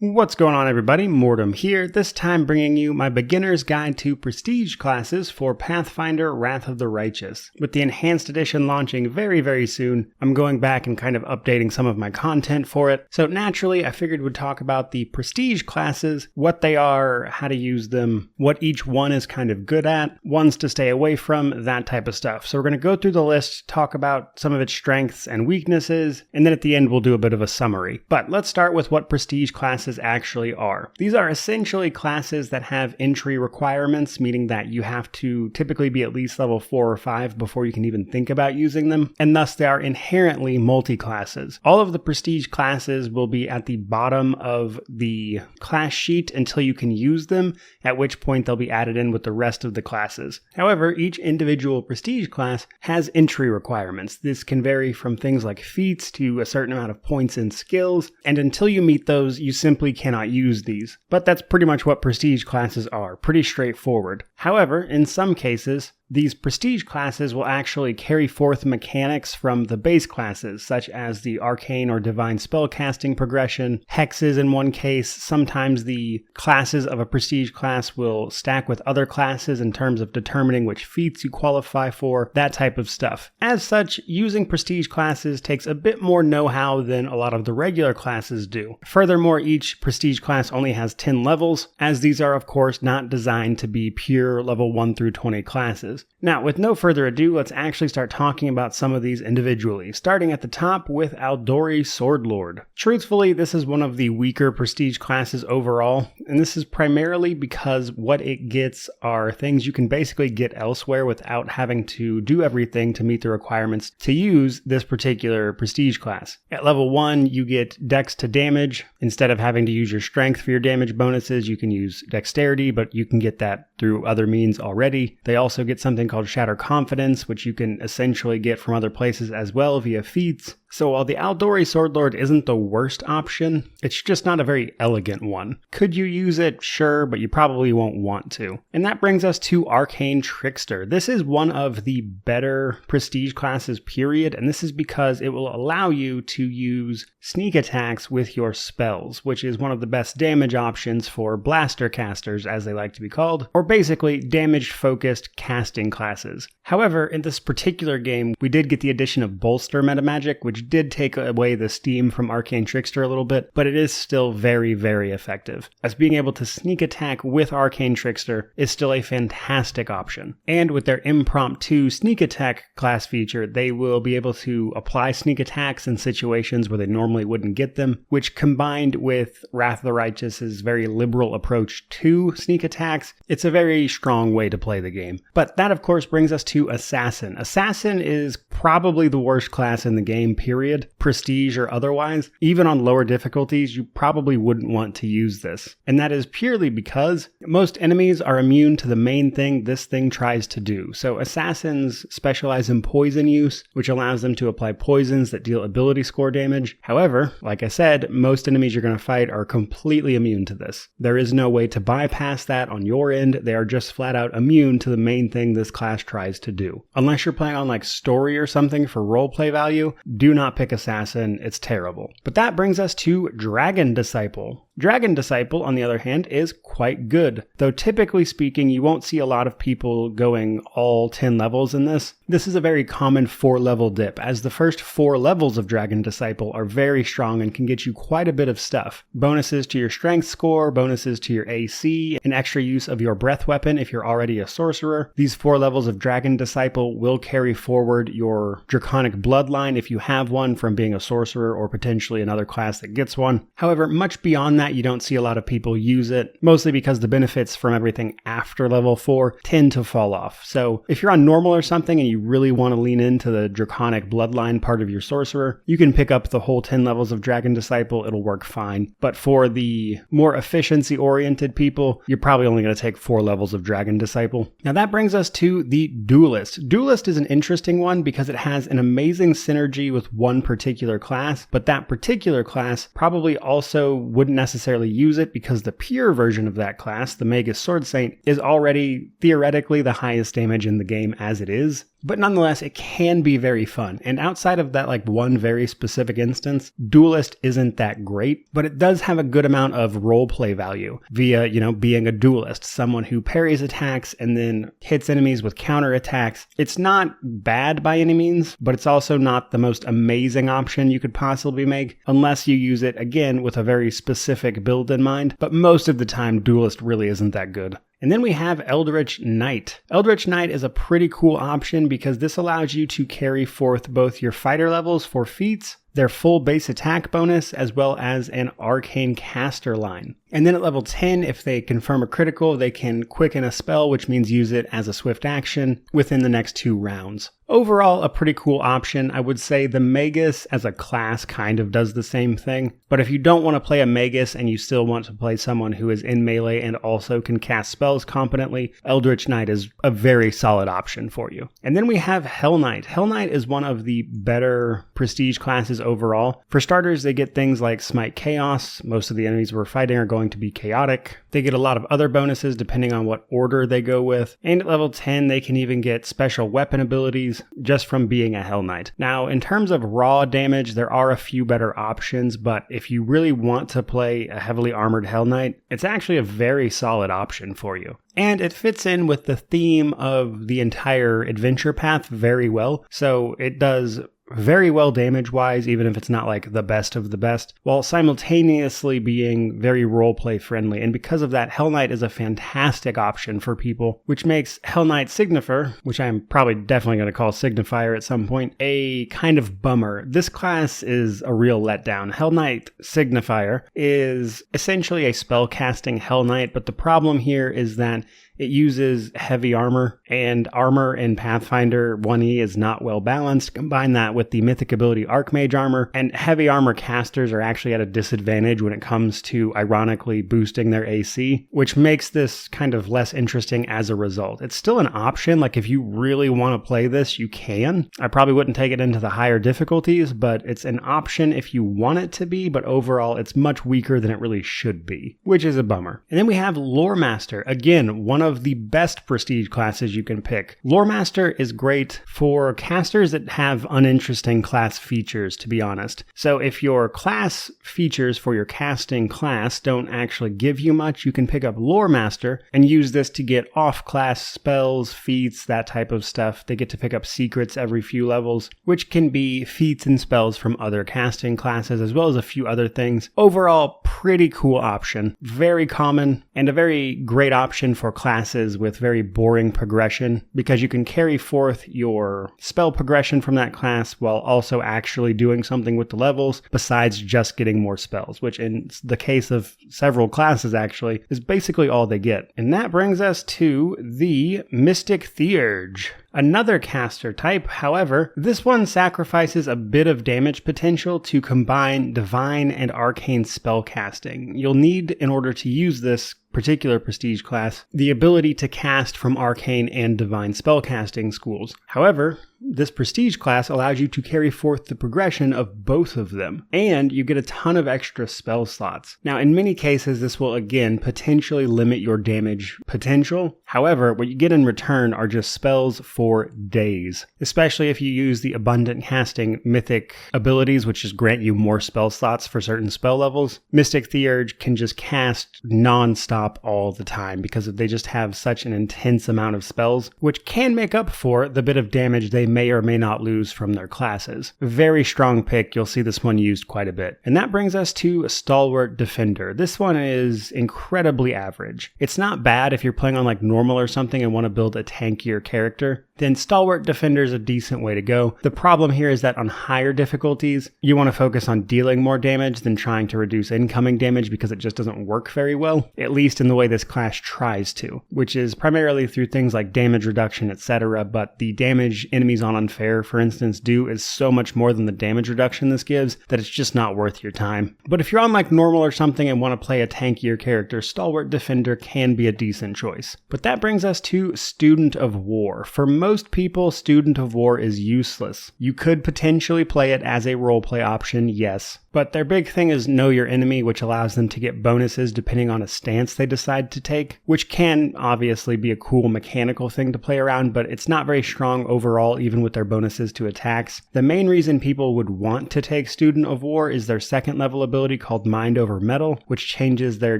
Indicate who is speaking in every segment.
Speaker 1: What's going on, everybody? Mortem here, this time bringing you my beginner's guide to prestige classes for Pathfinder Wrath of the Righteous. With the enhanced edition launching very soon, I'm going back and kind of updating some of my content for it. So naturally, I figured we'd talk about the prestige classes, what they are, how to use them, what each one is kind of good at, ones to stay away from, that type of stuff. So we're going to go through the list, talk about some of its strengths and weaknesses, and then at the end we'll do a bit of a summary. But let's start with what prestige classes actually are. These are essentially classes that have entry requirements, meaning that you have to typically be at least level 4 or 5 before you can even think about using them, and thus they are inherently multi-classes. All of the prestige classes will be at the bottom of the class sheet until you can use them, at which point they'll be added in with the rest of the classes. However, each individual prestige class has entry requirements. This can vary from things like feats to a certain amount of points in skills, and until you meet those, you simply cannot use these. But that's pretty much what prestige classes are, pretty straightforward. However, in some cases, these prestige classes will actually carry forth mechanics from the base classes, such as the arcane or divine spellcasting progression, hexes in one case. Sometimes the classes of a prestige class will stack with other classes in terms of determining which feats you qualify for, that type of stuff. As such, using prestige classes takes a bit more know-how than a lot of the regular classes do. Furthermore, each prestige class only has 10 levels, as these are of course not designed to be pure level 1 through 20 classes. Now, with no further ado, let's actually start talking about some of these individually, starting at the top with Aldori Swordlord. Truthfully, this is one of the weaker prestige classes overall, and this is primarily because what it gets are things you can basically get elsewhere without having to do everything to meet the requirements to use this particular prestige class. At level 1, you get dex to damage. Instead of having to use your strength for your damage bonuses, you can use dexterity, but you can get that through other means already. They also get something called Shatter Confidence, which you can essentially get from other places as well via feats. So while the Aldori Swordlord isn't the worst option, it's just not a very elegant one. Could you use it? Sure, but you probably won't want to. And that brings us to Arcane Trickster. This is one of the better prestige classes, period, and this is because it will allow you to use sneak attacks with your spells, which is one of the best damage options for blaster casters, as they like to be called, or basically damage-focused casting classes. However, in this particular game, we did get the addition of Bolster Metamagic, which did take away the steam from Arcane Trickster a little bit, but it is still very effective, as being able to sneak attack with Arcane Trickster is still a fantastic option. And with their impromptu sneak attack class feature, they will be able to apply sneak attacks in situations where they normally wouldn't get them, which combined with Wrath of the Righteous's very liberal approach to sneak attacks, it's a very strong way to play the game. But that of course brings us to Assassin. Assassin is probably the worst class in the game, period, prestige or otherwise. Even on lower difficulties, you probably wouldn't want to use this. And that is purely because most enemies are immune to the main thing this thing tries to do. So assassins specialize in poison use, which allows them to apply poisons that deal ability score damage. However, like I said, most enemies you're going to fight are completely immune to this. There is no way to bypass that on your end. They are just flat out immune to the main thing this class tries to do. Unless you're playing on like story or something for roleplay value, do not pick Assassin, it's terrible. But that brings us to Dragon Disciple. Dragon Disciple, on the other hand, is quite good, though typically speaking, you won't see a lot of people going all 10 levels in this. This is a very common 4-level dip, as the first 4 levels of Dragon Disciple are very strong and can get you quite a bit of stuff. Bonuses to your strength score, bonuses to your AC, and extra use of your breath weapon if you're already a sorcerer. These 4 levels of Dragon Disciple will carry forward your Draconic bloodline if you have one from being a sorcerer or potentially another class that gets one. However, much beyond that, you don't see a lot of people use it, mostly because the benefits from everything after level 4 tend to fall off. So if you're on normal or something and you really want to lean into the Draconic bloodline part of your sorcerer, you can pick up the whole 10 levels of Dragon Disciple, it'll work fine. But for the more efficiency-oriented people, you're probably only going to take 4 levels of Dragon Disciple. Now that brings us to the Duelist. Duelist is an interesting one because it has an amazing synergy with one particular class, but that particular class probably also wouldn't necessarily use it because the pure version of that class, the Magus Sword Saint, is already theoretically the highest damage in the game as it is. But nonetheless, it can be very fun. And outside of that like one very specific instance, Duelist isn't that great, but it does have a good amount of roleplay value via, being a duelist, someone who parries attacks and then hits enemies with counterattacks. It's not bad by any means, but it's also not the most amazing option you could possibly make unless you use it, again, with a very specific build in mind. But most of the time, Duelist really isn't that good. And then we have Eldritch Knight. Eldritch Knight is a pretty cool option because this allows you to carry forth both your fighter levels for feats, their full base attack bonus, as well as an arcane caster line. And then at level 10, if they confirm a critical, they can quicken a spell, which means use it as a swift action within the next 2 rounds. Overall, a pretty cool option. I would say the Magus as a class kind of does the same thing. But if you don't want to play a Magus and you still want to play someone who is in melee and also can cast spells competently, Eldritch Knight is a very solid option for you. And then we have Hellknight. Hellknight is one of the better prestige classes overall. For starters, they get things like Smite Chaos. Most of the enemies we're fighting are going to be chaotic. They get a lot of other bonuses depending on what order they go with. And at level 10, they can even get special weapon abilities just from being a Hellknight. Now, in terms of raw damage, there are a few better options, but if you really want to play a heavily armored Hellknight, it's actually a very solid option for you. And it fits in with the theme of the entire adventure path very well. So it does very well damage-wise, even if it's not like the best of the best, while simultaneously being very roleplay friendly. And because of that, Hellknight is a fantastic option for people, which makes Hellknight Signifer, which I'm probably definitely going to call Signifier at some point, a kind of bummer. This class is a real letdown. Hellknight Signifier is essentially a spellcasting Hellknight, but the problem here is that it uses heavy armor, and armor in Pathfinder 1e is not well balanced. Combine that with the mythic ability Archmage armor, and heavy armor casters are actually at a disadvantage when it comes to ironically boosting their AC, which makes this kind of less interesting as a result. It's still an option, like if you really want to play this, you can. I probably wouldn't take it into the higher difficulties, but it's an option if you want it to be, but overall it's much weaker than it really should be, which is a bummer. And then we have Loremaster, again, one of the best prestige classes you can pick. Loremaster is great for casters that have uninteresting class features, to be honest. So if your class features for your casting class don't actually give you much, you can pick up Loremaster and use this to get off-class spells, feats, that type of stuff. They get to pick up secrets every few levels, which can be feats and spells from other casting classes, as well as a few other things. Overall, pretty cool option. Very common, and a very great option for classes with very boring progression, because you can carry forth your spell progression from that class while also actually doing something with the levels besides just getting more spells, which in the case of several classes actually is basically all they get. And that brings us to the Mystic Theurge. Another caster type, however, this one sacrifices a bit of damage potential to combine divine and arcane spell casting. You'll need, in order to use this particular prestige class, the ability to cast from arcane and divine spellcasting schools. However, this prestige class allows you to carry forth the progression of both of them, and you get a ton of extra spell slots. Now, in many cases, this will again potentially limit your damage potential. However, what you get in return are just spells for days, especially if you use the abundant casting mythic abilities, which just grant you more spell slots for certain spell levels. Mystic Theurge can just cast non-stop all the time because they just have such an intense amount of spells, which can make up for the bit of damage they may or may not lose from their classes. Very strong pick. You'll see this one used quite a bit. And that brings us to Stalwart Defender. This one is incredibly average. It's not bad if you're playing on like normal or something and want to build a tankier character. Then Stalwart Defender is a decent way to go. The problem here is that on higher difficulties, you want to focus on dealing more damage than trying to reduce incoming damage because it just doesn't work very well, at least in the way this class tries to, which is primarily through things like damage reduction, etc. But the damage enemies on Unfair, for instance, do is so much more than the damage reduction this gives that it's just not worth your time. But if you're on like normal or something and want to play a tankier character, Stalwart Defender can be a decent choice. But that brings us to Student of War. For most people, Student of War is useless. You could potentially play it as a roleplay option, yes, But their big thing is know your enemy, which allows them to get bonuses depending on a stance they decide to take, which can obviously be a cool mechanical thing to play around, but it's not very strong overall, even with their bonuses to attacks. The main reason people would want to take Student of War is their second level ability called Mind over Metal, which changes their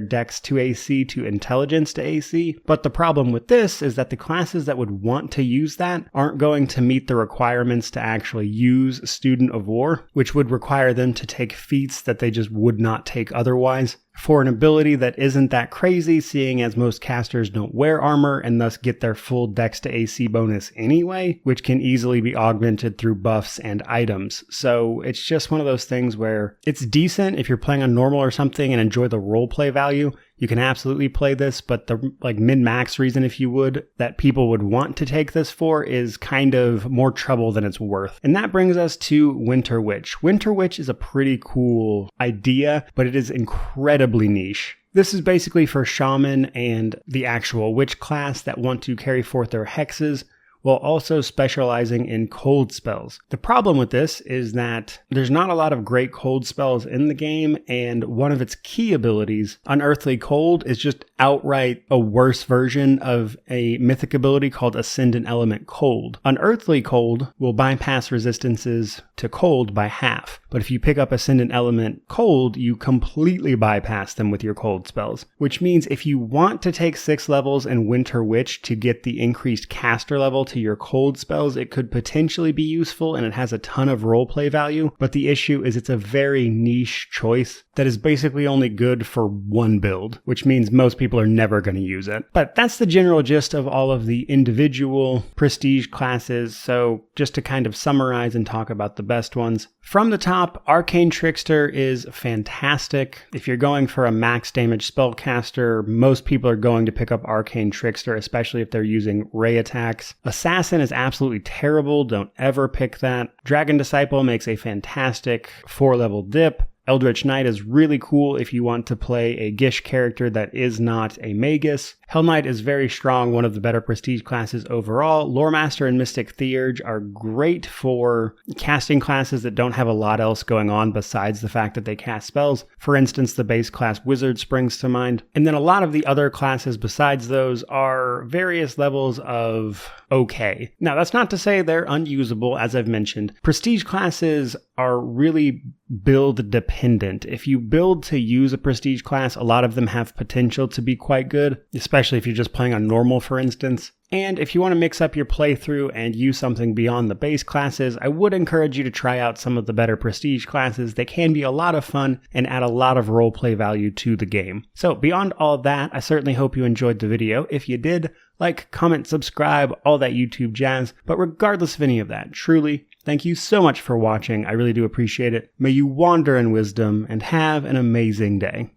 Speaker 1: Dex to AC to Intelligence to AC. But the problem with this is that the classes that would want to use that aren't going to meet the requirements to actually use Student of War, which would require them to take feats that they just would not take otherwise. For an ability that isn't that crazy, seeing as most casters don't wear armor and thus get their full Dex to AC bonus anyway, which can easily be augmented through buffs and items. So it's just one of those things where it's decent if you're playing on normal or something and enjoy the roleplay value. You can absolutely play this, but the min-max reason, if you would, that people would want to take this for is kind of more trouble than it's worth. And that brings us to Winter Witch. Winter Witch is a pretty cool idea, but it is incredibly niche. This is basically for shaman and the actual witch class that want to carry forth their hexes, while also specializing in cold spells. The problem with this is that there's not a lot of great cold spells in the game, and one of its key abilities, Unearthly Cold, is just outright a worse version of a mythic ability called Ascendant Element Cold. Unearthly Cold will bypass resistances to cold by half, but if you pick up Ascendant Element Cold, you completely bypass them with your cold spells, which means if you want to take 6 levels in Winter Witch to get the increased caster level to your cold spells, it could potentially be useful and it has a ton of roleplay value, but the issue is it's a very niche choice that is basically only good for one build, which means most people are never going to use it. But that's the general gist of all of the individual prestige classes, so just to kind of summarize and talk about the best ones. From the top, Arcane Trickster is fantastic. If you're going for a max damage spellcaster, most people are going to pick up Arcane Trickster, especially if they're using ray attacks. Assassin is absolutely terrible, don't ever pick that. Dragon Disciple makes a fantastic 4-level dip. Eldritch Knight is really cool if you want to play a Gish character that is not a Magus. Hellknight is very strong, one of the better prestige classes overall. Loremaster and Mystic Theurge are great for casting classes that don't have a lot else going on besides the fact that they cast spells. For instance, the base class Wizard springs to mind. And then a lot of the other classes besides those are various levels of okay. Now, that's not to say they're unusable, as I've mentioned. Prestige classes are really build dependent. If you build to use a prestige class, a lot of them have potential to be quite good, especially if you're just playing on normal, for instance. And if you want to mix up your playthrough and use something beyond the base classes, I would encourage you to try out some of the better prestige classes. They can be a lot of fun and add a lot of roleplay value to the game. So beyond all that, I certainly hope you enjoyed the video. If you did, like, comment, subscribe, all that YouTube jazz. But regardless of any of that, truly, thank you so much for watching. I really do appreciate it. May you wander in wisdom and have an amazing day.